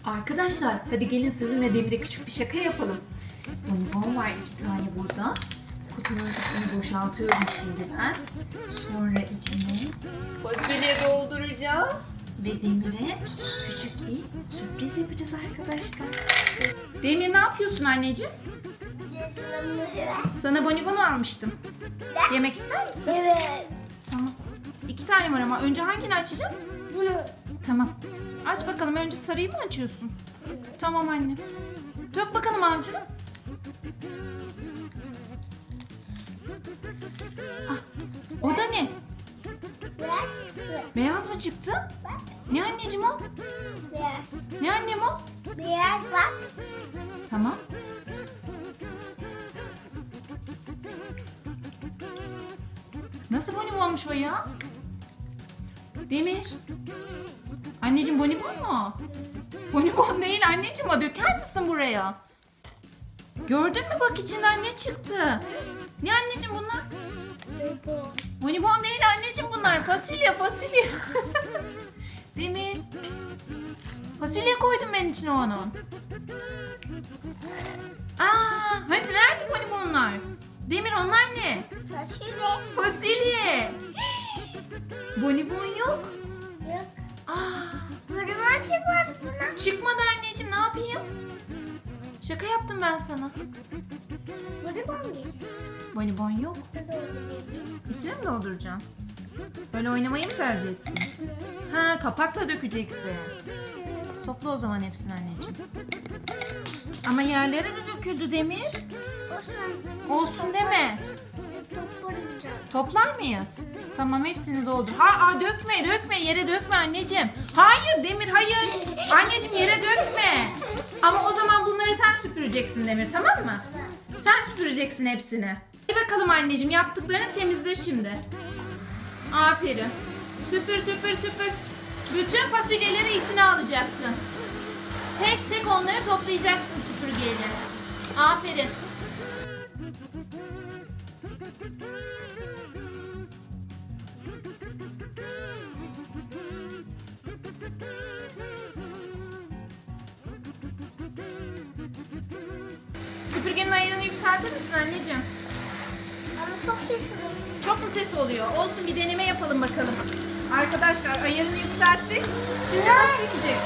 Arkadaşlar hadi gelin sizinle Demir'e küçük bir şaka yapalım. Bonibon var 2 tane burada. Kutunun içini boşaltıyorum şimdi ben. Sonra içine fasulye dolduracağız. Ve Demir'e küçük bir sürpriz yapacağız arkadaşlar. Demir ne yapıyorsun anneciğim? Sana bonibon almıştım. Yemek ister misin? Evet. Tamam. 2 tane var ama önce hangini açacağım? Bunu. Tamam. Aç bakalım. Önce sarıyı mı açıyorsun? Tamam anne. Dök bakalım avucunu. Ah, o da ne? Beyaz. Beyaz mı çıktı? Bak. Ne anneciğim o? Beyaz. Ne annem o? Beyaz bak. Tamam. Nasıl bonibon olmuş o ya? Demir. Anneciğim bonibon mu? Bonibon değil anneciğim o. Döker misin buraya? Gördün mü bak içinden ne çıktı? Ne anneciğim bunlar? Bonibon değil anneciğim bunlar. Fasulye fasulye. Demir. Fasulye koydum ben içine onun. Aa, hadi nerede bonibonlar? Demir onlar ne? Fasulye. Fasulye. Bonibon yok. Yok. Aa, Bonibon çıkmadı buna. çıkmadı anneciğim ne yapayım? Şaka yaptım ben sana. Bonibon geliyor. Bonibon yok. İçine mi dolduracaksın? Böyle oynamayı mı tercih ettin? Ha, kapakla dökeceksin. Topla o zaman hepsini anneciğim. Ama yerlere de döküldü Demir. Olsun. Olsun deme. Toplayacağım. Toplar mıyız? Tamam hepsini doldur. Dökme yere dökme anneciğim. Hayır Demir hayır. Anneciğim yere dökme. Ama o zaman bunları sen süpüreceksin Demir, tamam mı? Sen süpüreceksin hepsini. Hadi bakalım anneciğim, yaptıklarını temizle şimdi. Aferin. Süpür. Bütün fasulyeleri içine alacaksın. Tek tek onları toplayacaksın süpürgeyle. Aferin. Süpürgenin ayarını yükseltir misin anneciğim? Ama çok ses oluyor. Çok mu ses oluyor? Olsun, bir deneme yapalım bakalım. Arkadaşlar ayarını yükselttik. Şimdi nasıl gidecek?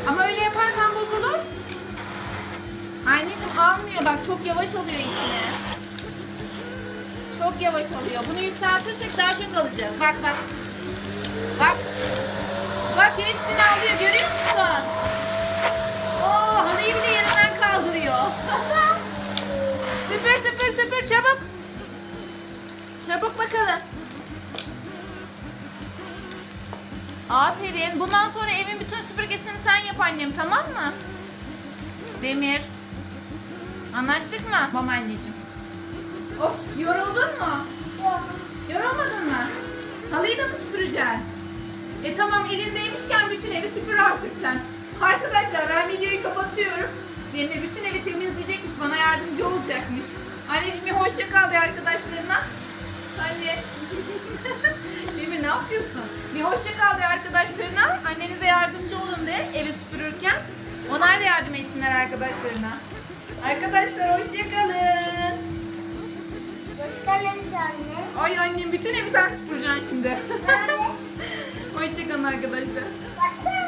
Ama öyle yaparsan bozulur. Anneciğim almıyor bak, çok yavaş alıyor içine. Çok yavaş alıyor. Bunu yükseltirsek daha çok alacak. Bak. Bak hepsini alıyor, görüyor musun? Oo, halıyı bile yerinden kaldırıyor. Süpür çabuk. Çabuk bakalım. Aferin. Bundan sonra evin bütün süpürgesini sen yap annem, tamam mı? Demir. Anlaştık mı? Tamam anneciğim. Of, yoruldun mu? Yorulmadın mı? Halıyı da mı süpüreceksin? Tamam, elindeymişken bütün evi süpür artık sen. Arkadaşlar ben videoyu kapatıyorum. Demir bütün evi temizleyecekmiş, bana yardımcı olacakmış. Anneciğim bir hoşça kal de arkadaşlarına. Anne. Demir ne yapıyorsun? Bir hoşça kal de arkadaşlarına. Annenize yardımcı olun de evi süpürürken. Onlar da yardım etsinler arkadaşlarına. Arkadaşlar hoşça kalın. Gösteririz anne. Ay annem, bütün evi sen süpüreceksin şimdi. Hoşça kalın arkadaşlar. Başka